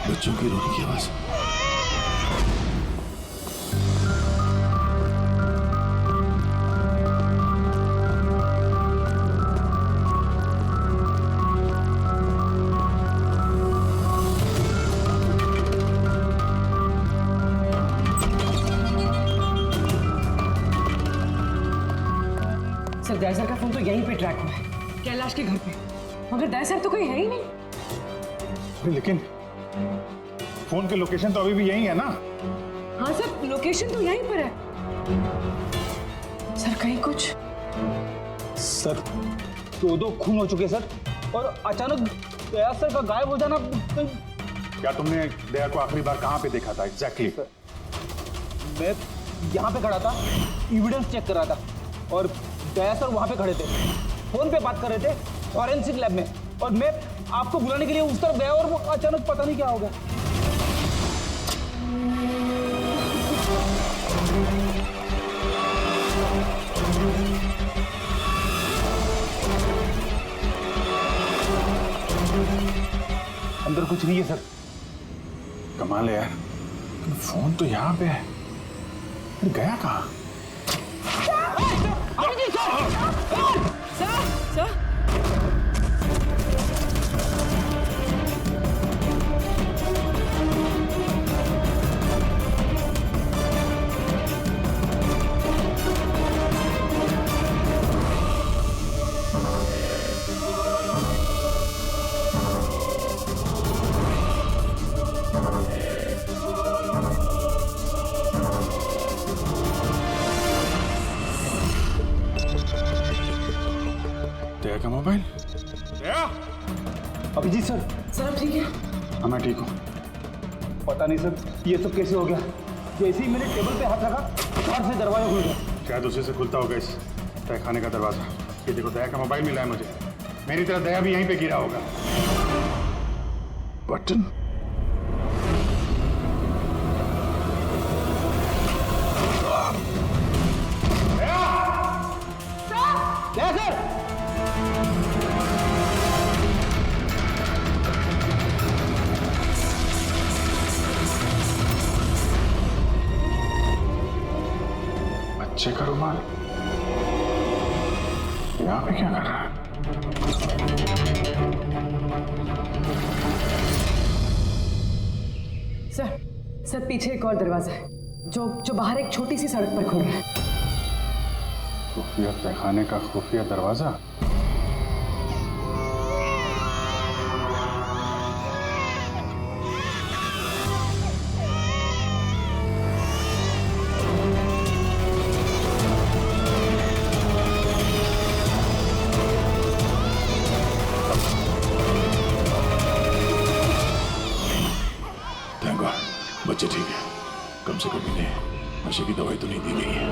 बच्चों की रोने की आवाज। सर दया का फोन तो यहीं पे ट्रैक हुआ है, कैलाश के घर पे, मगर दया साहब तो कोई है ही नहीं। लेकिन फोन की लोकेशन तो अभी भी यही है ना? हाँ सर, लोकेशन तो यहीं पर है। सर कहीं कुछ? सर दो खून हो चुके सर, और अचानक दया सर का गायब हो जाना। क्या तुमने दया को आखिरी बार कहाँ पे देखा था एग्जैक्टली? मैं यहाँ पे खड़ा था, एविडेंस चेक कर रहा था, और दया सर वहाँ पे खड़े थे, फोन पे बात कर रहे थे फॉरेंसिक लैब में, और मैं आपको बुलाने के लिए उस तरफ गया और वो अचानक पता नहीं क्या हो गया। अंदर कुछ नहीं है सर। कमाल है यार, फोन तो यहाँ पे है, फिर गया कहाँ? सर दया का मोबाइल। दया! अभिजीत सर। सर ठीक है? हाँ मैं ठीक हूँ। पता नहीं सर ये सब कैसे हो गया, जैसे ही मैंने टेबल पे हाथ रखा बाहर से दरवाजा खुल गया। शायद उसी से खुलता होगा इस तय खाने का दरवाजा। ये देखो दया का मोबाइल मिला है मुझे, मेरी तरह दया भी यहीं पे गिरा होगा। बटन दया सर! बच्चे का रुमाल यहाँ पे क्या कर रहा है? सर पीछे एक और दरवाजा है जो बाहर एक छोटी सी सड़क पर खुल रहा है। खुफिया तहखाने का खुफिया दरवाजा। थैंक गॉड, बच्चे ठीक है, कम से कम इन्हें नशे की दवाई तो नहीं दी गई है।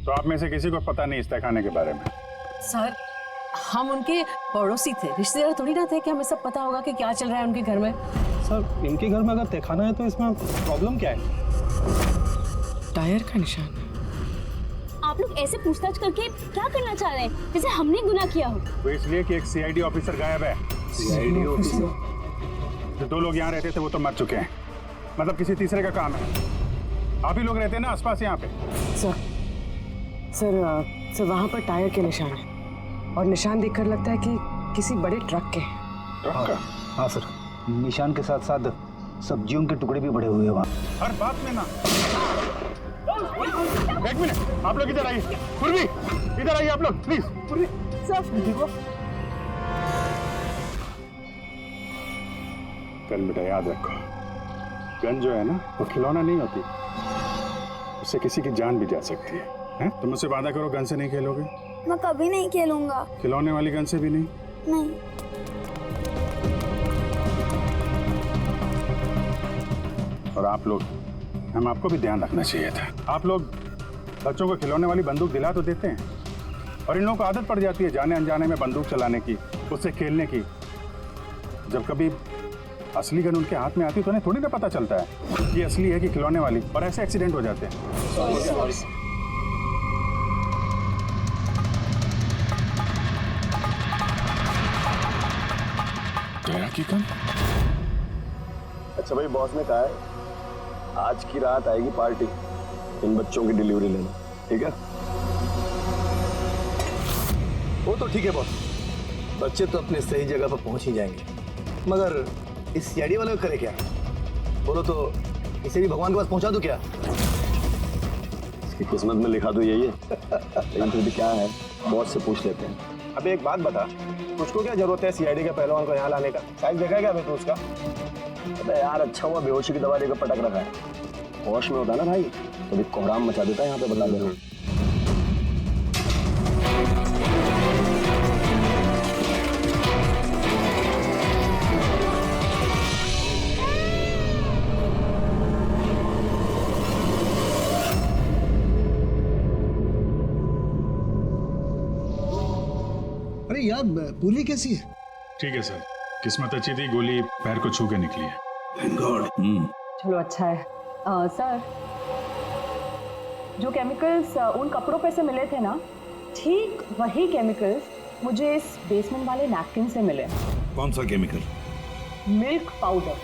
तो आप में से किसी को पता नहीं इस तहखाने के बारे में? सर हम उनके पड़ोसी थे, रिश्तेदार थोड़ी ना थे कि हमें सब पता होगा कि क्या चल रहा है उनके घर में। सर इनके घर में अगर तहखाना है तो इसमें प्रॉब्लम क्या है? टायर का निशान। आप लोग ऐसे पूछताछ करके क्या करना चाह रहे हैं, जैसे हमने गुनाह किया हो? वो इसलिए कि एक सीआईडी ऑफिसर गायब है। CID officer? जो 2 लोग यहाँ रहते थे वो तो मर चुके हैं, मतलब किसी तीसरे का काम है। आप ही लोग रहते हैं ना आसपास यहाँ पे? सर वहाँ पर टायर के निशान है, और निशान देखकर लगता है कि किसी बड़े ट्रक के हैं। ट्रक का? हाँ सर, निशान के साथ साथ सब्जियों के टुकड़े भी बड़े हुए हैं वहाँ। हर बात में ना। एक मिनट, आप लोग इधर आइए। पूर्वी इधर आइए आप लोग प्लीज। पूर्वी देखो, कल बेटा याद रखो, गन जो है ना वो खिलौना नहीं होती, उससे किसी की जान भी जा सकती है। तुम मुझसे वादा करो गन से नहीं खेलोगे? मैं कभी नहीं खेलूंगा। खिलौने वाली गन से भी नहीं? नहीं। और आप लोग, हम आपको भी ध्यान रखना चाहिए था। आप लोग बच्चों को खिलौने वाली बंदूक दिला तो देते हैं, और इन लोगों को आदत पड़ जाती है जाने अनजाने में बंदूक चलाने की, उससे खेलने की। जब कभी असली गन उनके हाथ में आती तो उन्हें थोड़ी ना पता चलता है ये असली है कि खिलौने वाली, और ऐसे एक्सीडेंट हो जाते हैं। दया की गन? अच्छा भाई, बॉस ने कहा है आज की रात आएगी पार्टी, इन बच्चों की डिलीवरी लेना, ठीक है? वो तो ठीक है बॉस, बच्चे तो अपने सही जगह पर पहुंच ही जाएंगे, मगर इस सीआईडी वाले को करे क्या? बोलो तो इसे भी भगवान के पास पहुंचा दूं क्या? इसकी किस्मत में लिखा तो यही है। लेकिन फिर भी क्या है, बॉस से पूछ लेते हैं। अबे एक बात बता, तुझको क्या जरूरत है सीआईडी के पहलवान को यहाँ लाने का? साइज देखा क्या अबे तू उसका? अबे यार, अच्छा हुआ बेहोशी की दवा देकर पटक रखा है। होश में होता ना भाई तो भी कोहराम मचा देता है यहाँ पे, बता दे रहा हूँ। अरे यार, पूरी कैसी है? ठीक है सर, किस्मत अच्छी थी, गोली पैर को छू के निकली है। Thank God. चलो अच्छा है। सर, जो केमिकल्स उन कपड़ों पे से मिले थे ना, ठीक वही केमिकल्स मुझे इस बेसमेंट वाले नैपकिन से मिले। कौन सा chemical? Milk powder,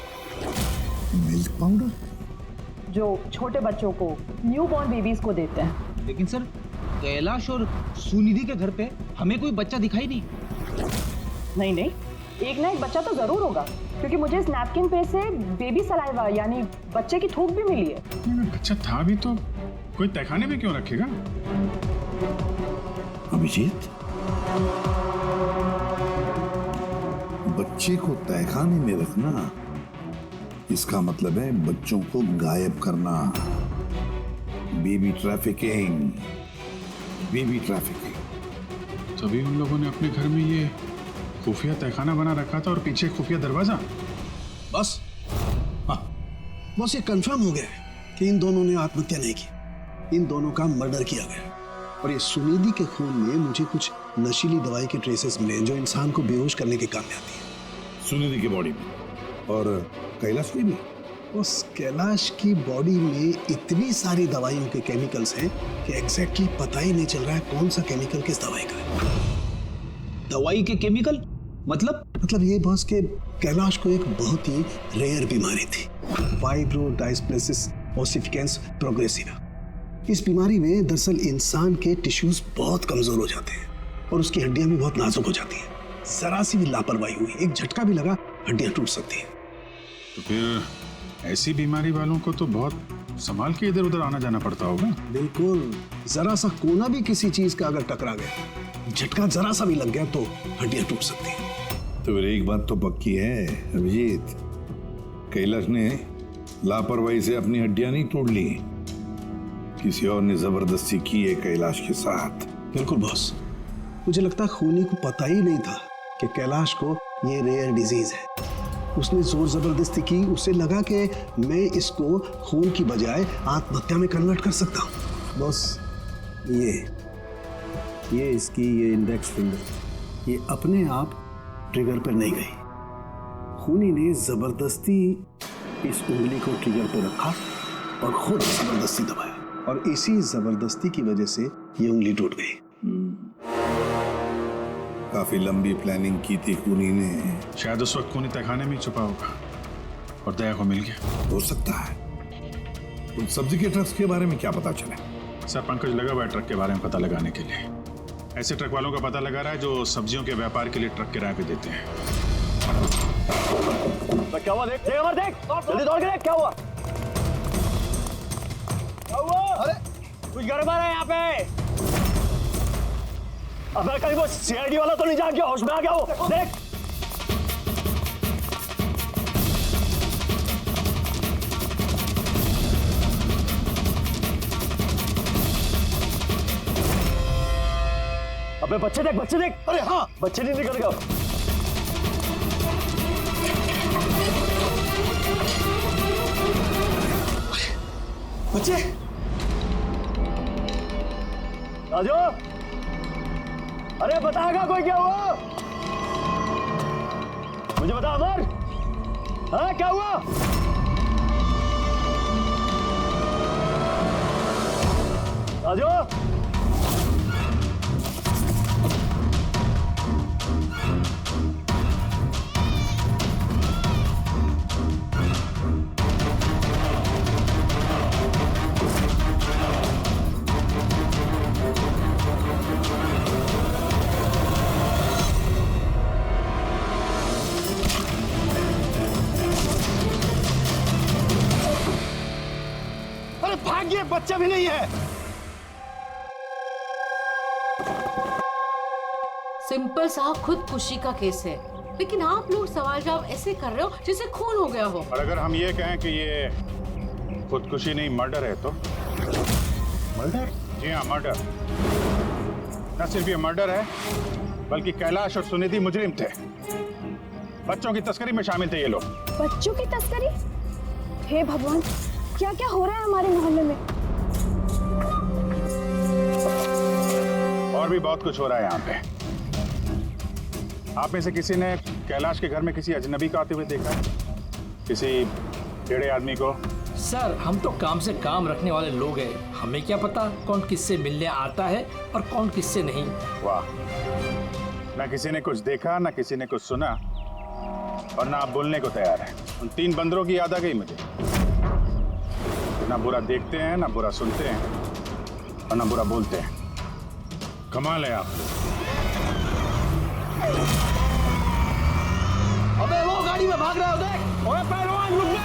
milk powder? जो छोटे बच्चों को, न्यू बॉर्न बेबीज को देते हैं। लेकिन सर, कैलाश और सुनिधि के घर पे हमें कोई बच्चा दिखाई नहीं। नहीं नहीं, एक ना एक बच्चा तो जरूर होगा, क्योंकि मुझे इस नैपकिन पे से बेबी सलाइवा यानी बच्चे की थूक भी मिली है। बच्चा था भी तो कोई तहखाने में क्यों रखेगा? अभिजीत, बच्चे को तहखाने में रखना, इसका मतलब है बच्चों को गायब करना। Baby trafficking, baby trafficking. तभी उन लोगों ने अपने घर में ये खुफिया तहखाना बना रखा था और पीछे खुफिया दरवाजा। बस हाँ, बस ये कंफर्म हो गया है कि इन दोनों ने आत्महत्या नहीं की, इन दोनों का मर्डर किया गया। और ये सुनिधि के खून में मुझे कुछ नशीली दवाई के ट्रेसेस मिले जो इंसान को बेहोश करने के काम में आती है। सुनिधि की बॉडी में और कैलाश में भी। उस कैलाश की बॉडी में इतनी सारी दवाइयों के केमिकल्स हैं कि एग्जैक्टली पता ही नहीं चल रहा है कौन सा केमिकल किस दवाई का है। दवाई के केमिकल? मतलब ये बॉस के कैलाश को एक बहुत ही रेयर बीमारी थी, फाइब्रोडायस्प्लेसिस ओसिफिकेंस प्रोग्रेसिवा। इस बीमारी में दरअसल इंसान के टिश्यूज बहुत कमजोर हो जाते हैं और उसकी हड्डियां भी बहुत नाजुक हो जाती हैं। जरा सी भी लापरवाही हुई, एक झटका भी लगा, हड्डियां टूट सकती हैं। तो फिर ऐसी बीमारी वालों को तो बहुत संभाल के इधर उधर आना जाना पड़ता होगा। बिल्कुल, जरा सा कोना भी किसी चीज का अगर टकरा गया, झटका जरा सा भी लग गया तो हड्डियां टूट सकती हैं। तो फिर एक बात तो पक्की है अभिजीत, कैलाश ने लापरवाही से अपनी हड्डियां नहीं तोड़ ली, किसी और ने जबरदस्ती की है कैलाश के साथ। बिल्कुल बॉस, मुझे लगता है खूनी को पता ही नहीं था कि कैलाश को ये रेयर डिजीज है। उसने जोर जबरदस्ती की, उसे लगा कि मैं इसको खून की बजाय आत्महत्या में कन्वर्ट कर सकता हूँ। बॉस, ये इसकी ये इंडेक्स फिंगर ये अपने आप ट्रिगर पर नहीं गई, खूनी ने जबरदस्ती इस उंगली को ट्रिगर पर रखा और खुद जबरदस्ती दबाया, और इसी जबरदस्ती की वजह से ये उंगली टूट गई। काफी लंबी प्लानिंग की थी खूनी ने। शायद उस वक्त खूनी तहखाने में ही छुपा होगा और दया को मिल गया। हो सकता है। उन सब्जी के ट्रक्स के बारे में क्या पता चला? सर, पंकज लगा हुआ है ट्रक के बारे में पता लगाने के लिए। ऐसे ट्रक वालों का पता लगा रहा है जो सब्जियों के व्यापार के लिए ट्रक किराए पे देते हैं। क्या हुआ? देख अमर, देख जल्दी दौड़ के देख क्या हुआ। अरे कुछ गड़बड़ है यहाँ पे। अबे कहीं वो सीआईडी वाला तो नहीं जाग गया, होश में आ गया वो? देख अबे बच्चे देख, बच्चे देख। अरे हाँ, बच्चे नहीं निकल गया। बच्चे राजू, अरे बताएगा कोई क्या हुआ? मुझे बता अमर, हाँ क्या हुआ? राजू अरे भाग्य, बच्चा भी नहीं है। सिंपल साहब खुदकुशी का केस है, लेकिन आप लोग सवाल जवाब ऐसे कर रहे हो जैसे खून हो गया हो। और अगर हम ये कहें कि ये खुदकुशी नहीं मर्डर है तो? मर्डर? जी हाँ, मर्डर। न सिर्फ ये मर्डर है, बल्कि कैलाश और सुनिधि मुजरिम थे। बच्चों की तस्करी में शामिल थे ये लोग। बच्चों की तस्करी? हे भगवान, क्या क्या हो रहा है हमारे मोहल्ले में? और भी बहुत कुछ हो रहा है यहाँ पे। आप में से किसी ने कैलाश के घर में किसी अजनबी को आते हुए देखा? किसी टेढ़े आदमी को? सर, हम तो काम से काम रखने वाले लोग हैं, हमें क्या पता कौन किससे मिलने आता है और कौन किससे नहीं। वाह, ना किसी ने कुछ देखा, ना किसी ने कुछ सुना, और ना आप बोलने को तैयार हैं। उन 3 बंदरों की याद आ गई मुझे। ना बुरा देखते हैं, ना बुरा सुनते हैं, और ना बुरा बोलते हैं। कमाल है आप लोग। अबे वो गाड़ी में भाग रहा है, देख। ओए पहलवान, रुक गए।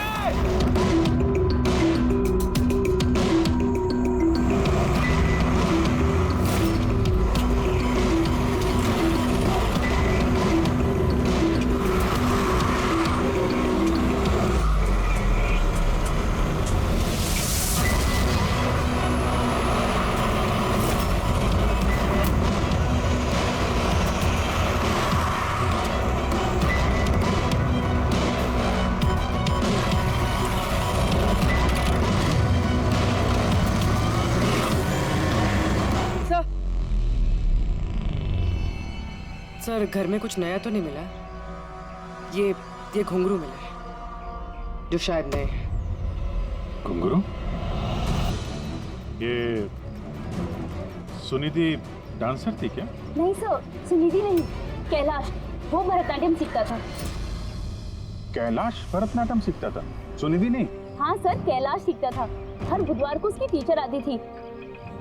सर, घर में कुछ नया तो नहीं मिला? ये घुंघरू मिला है, जो शायद नए हैं। घुंघरू? ये सुनिधि डांसर थी क्या? नहीं सर, सुनिधि नहीं, कैलाश। वो भरतनाट्यम सीखता था। कैलाश भरतनाट्यम सीखता था, सुनिधि नहीं? हाँ सर, कैलाश सीखता था। हर बुधवार को उसकी टीचर आती थी,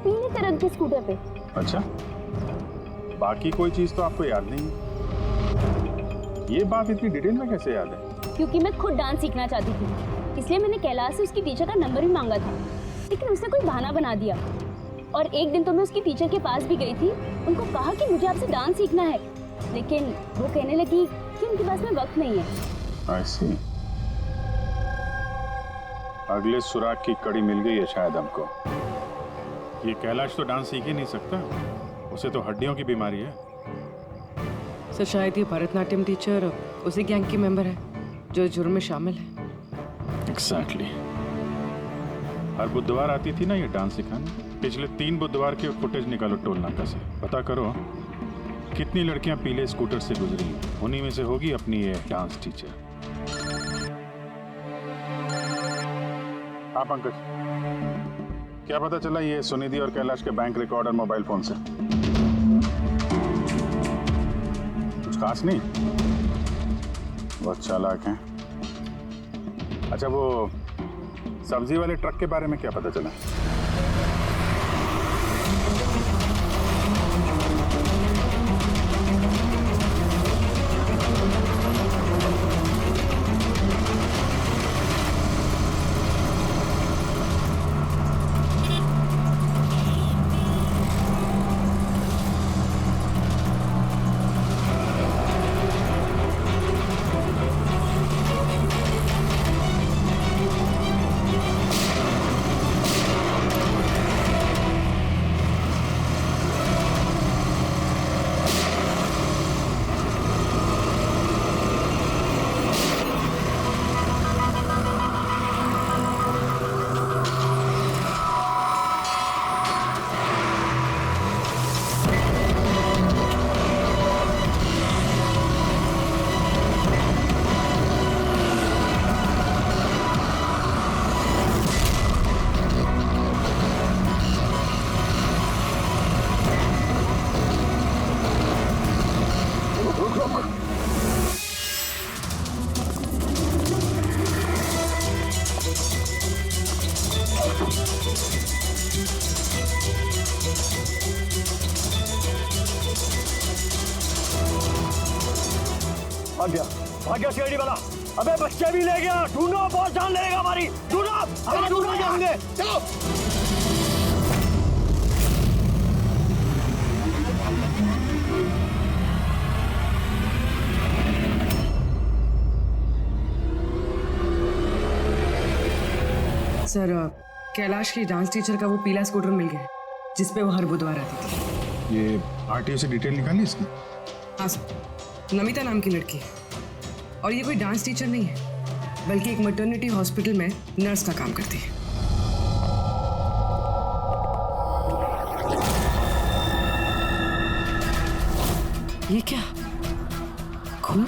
पीले रंग के स्कूटर पे। अच्छा, बाकी कोई चीज तो आपको याद नहीं? ये बात इतनी डिटेल में कैसे याद है? क्योंकि मैं खुद डांस सीखना चाहती थी, इसलिए मैंने कैलाश से उसकी टीचर का नंबर भी मांगा था, लेकिन उसने कोई बहाना बना दिया। और एक दिन तो मैं उसकी टीचर के पास भी गई थी, उनको कहा कि मुझे आपसे डांस सीखना है, लेकिन वो कहने लगी कि उनके पास में वक्त नहीं है। I see। अगले सुराग की कड़ी मिल गई है शायद हमको। ये कैलाश तो डांस सीख ही नहीं सकता, उसे तो हड्डियों की बीमारी है। सर, शायद ये भरतनाट्यम टीचर उसी गैंग की मेंबर है जो जुर्म में शामिल है। एग्जैक्टली। हर बुधवार आती थी ना ये डांस सिखाने। पिछले 3 बुधवार के फुटेज निकालो टोल नाका से, पता करो कितनी लड़कियां पीले स्कूटर से गुजरी। उन्हीं में से होगी अपनी ये डांस टीचर। हाँ पंकज, क्या पता चला ये सुनिधि और कैलाश के बैंक रिकॉर्ड और मोबाइल फोन से? कुछ खास नहीं, बहुत चालाक हैं। अच्छा, वो सब्जी वाले ट्रक के बारे में क्या पता चला? भाग गया सीआईडी वाला। अबे बच्चे भी ले गया, ढूंढो, बहुत जान लेगा हमारी, ढूंढो, हमें ढूंढो जाएंगे, चलो। सर कैलाश की डांस टीचर का वो पीला स्कूटर मिल गया जिसपे वो हर बुधवार आती थी। ये आरटीओ से डिटेल निकाली इसकी? हाँ सर, नमिता नाम की लड़की है और ये कोई डांस टीचर नहीं है बल्कि एक मैटरनिटी हॉस्पिटल में नर्स का काम करती है। ये क्या खून?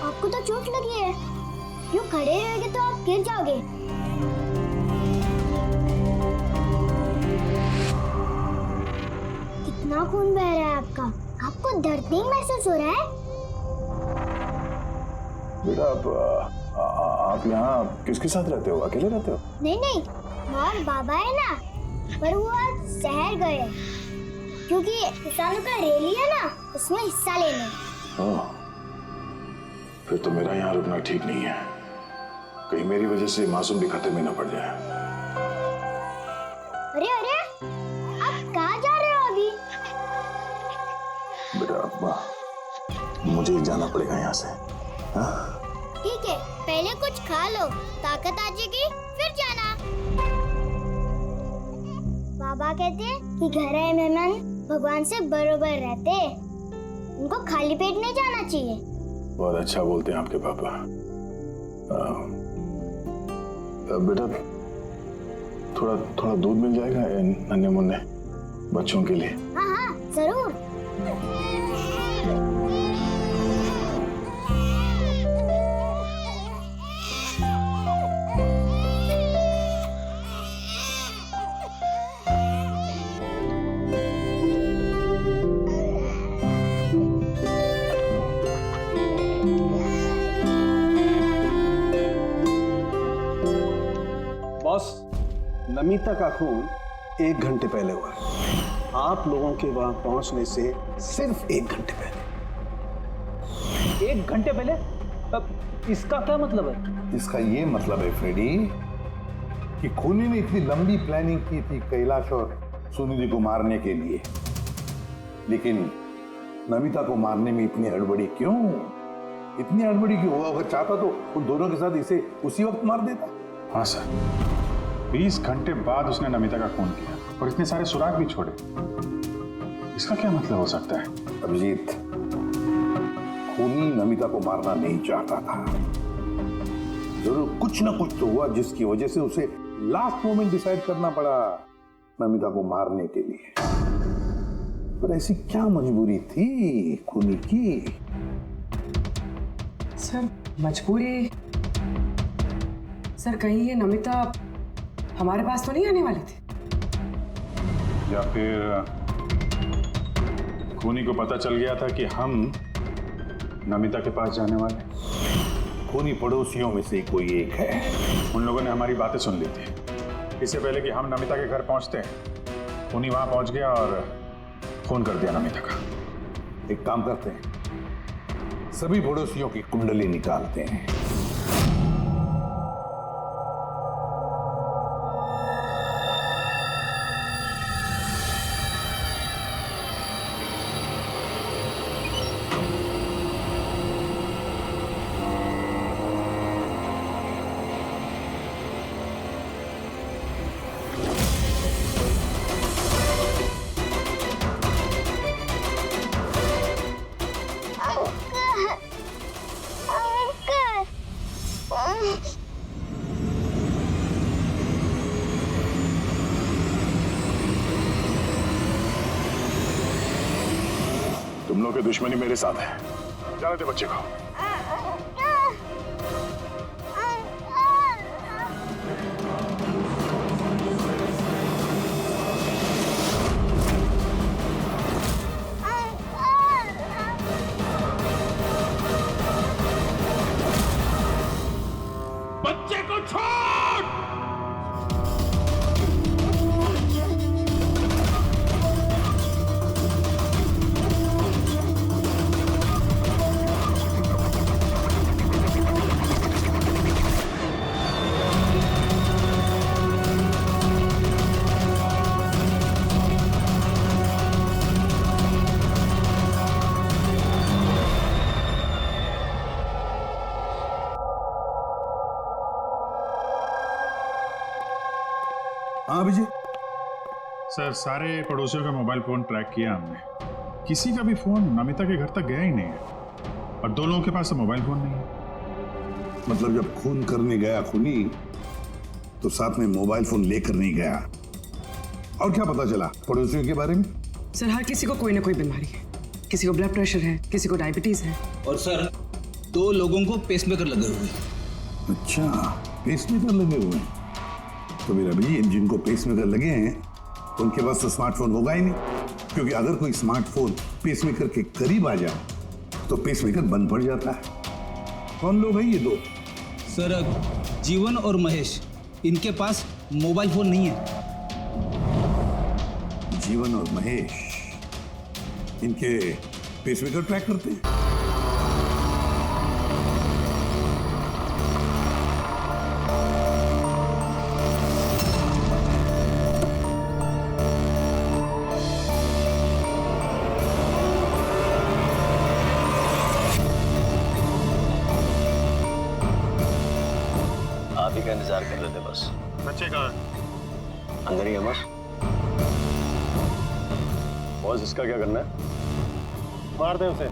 आपको तो चोट लगी है, यूं खड़े रहेंगे तो आप गिर जाओगे। कितना खून बह रहा है आपका, आपको दर्द नहीं महसूस हो रहा है? बेटा आप यहाँ किसके साथ रहते हो, अकेले रहते हो? नहीं नहीं, माँ और बाबा है ना, पर वो आज शहर गए क्योंकि किसानों का रैली है ना, उसमें हिस्सा लेने। फिर तो मेरा यहाँ रुकना ठीक नहीं है, कहीं मेरी वजह से मासूम भी खतरे में न पड़ जाए। अरे अरे, आप कहाँ जा रहे हो अभी? बेटा मुझे जाना पड़ेगा यहाँ से। ठीक है, पहले कुछ खा लो, ताकत आ जाएगी फिर जाना। बाबा कहते हैं कि घर आए मेहमान भगवान से बरोबर रहते, उनको खाली पेट नहीं जाना चाहिए। बहुत अच्छा बोलते हैं आपके पापा। बेटा थोड़ा दूध मिल जाएगा नन्हे मुन्ने बच्चों के लिए? हाँ हाँ जरूर। नमिता का खून 1 घंटे पहले हुआ, आप लोगों के वहां पहुंचने से सिर्फ 1 घंटे पहले। 1 घंटे पहले? इसका क्या मतलब है? इसका ये मतलब है फ्रेडी कि खूनी ने इतनी लंबी प्लानिंग की थी कैलाश और सुनिधि को मारने के लिए, लेकिन नमिता को मारने में इतनी हड़बड़ी क्यों? इतनी हड़बड़ी क्यों? वो अगर चाहता तो उन दोनों के साथ इसे उसी वक्त मार देता। हाँ सर, 20 घंटे बाद उसने नमिता का खून किया और इतने सारे सुराग भी छोड़े। इसका क्या मतलब हो सकता है? अभिजीत, खूनी नमिता को मारना नहीं चाहता था। जरूर कुछ ना कुछ तो हुआ जिसकी वजह से उसे लास्ट मोमेंट डिसाइड करना पड़ा नमिता को मारने के लिए। पर ऐसी क्या मजबूरी थी खूनी की? सर मजबूरी, सर कहीं ये नमिता हमारे पास तो नहीं आने वाली थी? या फिर खूनी को पता चल गया था कि हम नमिता के पास जाने वाले? खूनी पड़ोसियों में से कोई एक है। उन लोगों ने हमारी बातें सुन ली थी। इससे पहले कि हम नमिता के घर पहुंचते, खूनी वहां पहुंच गया और फोन कर दिया नमिता का। एक काम करते हैं, सभी पड़ोसियों की कुंडली निकालते हैं। तुम लोग की दुश्मनी मेरे साथ है। जाने दे बच्चे को। बच्चे को छोड़। हाँ विजय। सर सारे पड़ोसियों का मोबाइल फोन ट्रैक किया हमने, किसी का भी फोन नमिता के घर तक गया ही नहीं है और दो लोगों के पास तो मोबाइल फोन नहीं है। मतलब जब खून करने गया खूनी तो साथ में मोबाइल फोन लेकर नहीं गया। और क्या पता चला पड़ोसियों के बारे में? सर हर किसी को कोई ना कोई बीमारी है, किसी को ब्लड प्रेशर है, किसी को डायबिटीज है। और सर 2 लोगों को पेसमेकर लगे हुए हैं। अच्छा, पेसमेकर लगे हुए हैं। तो मेरा भी जिनको पेसमेकर लगे हैं उनके पास तो स्मार्टफोन होगा ही नहीं, क्योंकि अगर कोई स्मार्टफोन पेसमेकर के करीब आ जाए तो पेसमेकर बंद पड़ जाता है। कौन लोग हैं ये 2? सर जीवन और महेश, इनके पास मोबाइल फोन नहीं है। जीवन और महेश इनके पेसमेकर ट्रैक करते हैं। आप ही का इंतजार कर रहे थे बस। बच्चे कहाँ? अंदर ही है बस। बॉस इसका क्या करना है? मार दे उसे।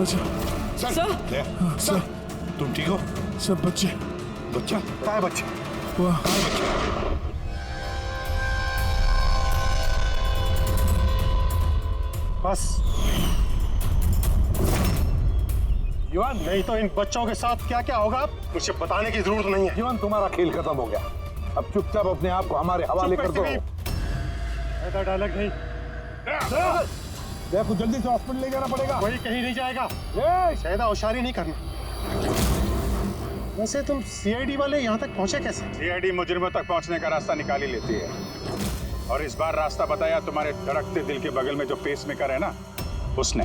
सर सर तुम ठीक हो? सब बच्चे बच्चा कहाँ है? बच्चे वाह बस युवान, नहीं तो इन बच्चों के साथ क्या क्या होगा मुझे बताने की जरूरत नहीं है। जीवन, तुम्हारा खेल खत्म हो गया। अब चुपचाप अपने आप को हमारे हवाले कर दो। ऐसा डायलॉग नहीं। देखो जल्दी से हॉस्पिटल ले जाना पड़ेगा। वही कहीं नहीं जाएगा। शायद होशियारी नहीं करना। वैसे तुम सीआईडी वाले यहाँ तक पहुँचे कैसे? सीआईडी मुजरिमों तक पहुँचने का रास्ता निकाल ही लेती है। और इस बार रास्ता बताया तुम्हारे धड़कते दिल के बगल में जो पेसमेकर है ना, उसने।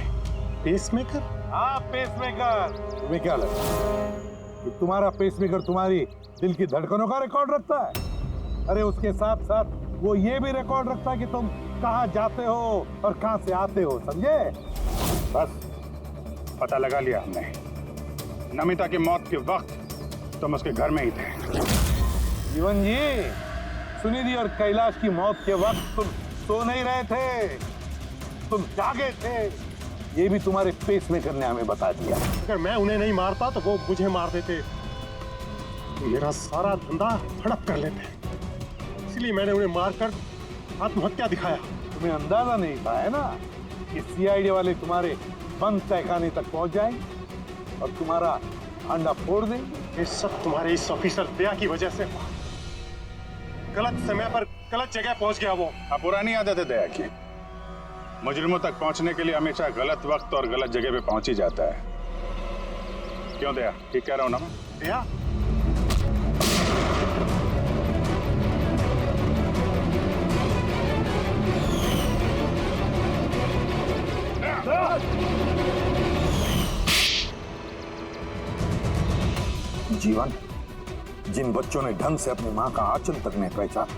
पेसमेकर? हाँ, पेसमेकर। तुम्हें क्या लगता है कि तुम्हारा पेसमेकर तुम्हारी दिल की धड़कनों का रिकॉर्ड रखता है? अरे उसके साथ साथ वो ये भी रिकॉर्ड रखता है कि तुम कहाँ जाते हो और कहाँ से आते हो, समझे? बस पता लगा लिया हमने। नमिता की मौत के वक्त तुम उसके घर में ही थे। जीवन जी, सुनिधि और कैलाश की मौत के वक्त तुम सो नहीं रहे थे, तुम जागे थे। ये भी तुम्हारे पेसमेकर ने हमें बता दिया। अगर मैं उन्हें नहीं मारता तो वो मुझे मार देते। मेरा सारा धंधा हड़प कर लेते, इसलिए मैंने उन्हें मारकर आत्महत्या दिखाया। तुम्हें अंदाजा नहीं था है ना कि सीआईडी वाले तुम्हारे बंद तहखाने तक पहुंच जाएंगे और तुम्हारा अंडा फोड़ देंगे। ये सब तुम्हारे इस ऑफिसर दया की वजह से। गलत समय पर गलत जगह पहुंच गया वो। अब पुरानी आदत है दया की। मुजरिमों तक पहुंचने के लिए हमेशा गलत वक्त और गलत जगह पे पहुंच ही जाता है। क्यों दया? ठीक कह रहा हूं ना मैं? दया? जीवन, जिन बच्चों ने ढंग से अपनी मां का आंचल तक नहीं पहचाना,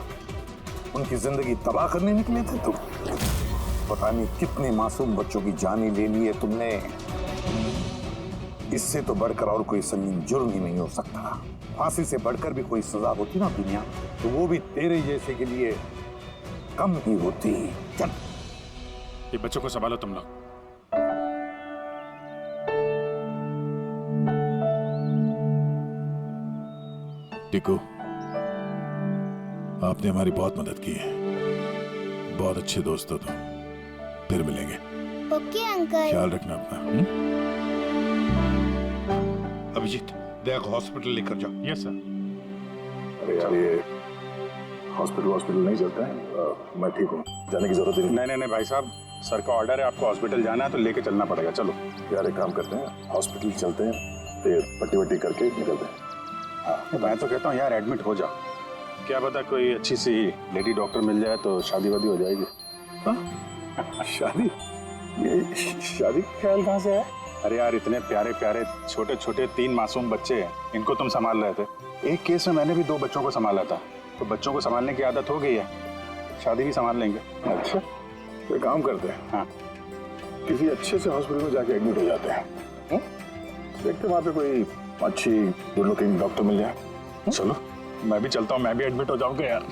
उनकी जिंदगी तबाह करने निकले थे तुम। पता नहीं कितने मासूम बच्चों की जान ले ली है तुमने। इससे तो बढ़कर और कोई संगीन जुर्म ही नहीं हो सकता। फांसी से बढ़कर भी कोई सजा होती ना दुनिया, तो वो भी तेरे जैसे के लिए कम ही होती। चल, ये बच्चों को संभालो तुम लोग। टिकू, आपने हमारी बहुत मदद की है। बहुत अच्छे दोस्त हो तुम। फिर मिलेंगे। Okay uncle. ख्याल रखना अपना। अभिजीत, दया को हॉस्पिटल लेकर जाओ। Yes sir. अरे यार, ये हॉस्पिटल नहीं चलता है। मैं ठीक हूँ, जाने की जरूरत ही नहीं। नहीं भाई साहब, सर का ऑर्डर है, आपको हॉस्पिटल जाना है तो लेके चलना पड़ेगा। चलो यार, एक काम करते हैं, हॉस्पिटल चलते हैं, फिर पट्टी वट्टी करके निकलते हैं। हाँ, मैं तो कहता हूँ यार एडमिट हो जाओ। क्या पता कोई अच्छी सी लेडी डॉक्टर मिल जाए तो शादी वादी हो जाएगी। शादी? ये शादी का ख्याल कहाँ से है? अरे यार, इतने प्यारे प्यारे छोटे छोटे 3 मासूम बच्चे हैं, इनको तुम संभाल रहे थे। एक केस में मैंने भी 2 बच्चों को संभाला था, तो बच्चों को संभालने की आदत हो गई है, शादी भी संभाल लेंगे। अच्छा, तो काम करते हैं। हाँ, किसी अच्छे से हॉस्पिटल में जाके एडमिट हो जाते हैं। देखते वहाँ पे कोई अच्छी गुड लुकिंग डॉक्टर मिल जाए। चलो मैं भी चलता हूँ, मैं भी एडमिट हो जाऊंगा यार।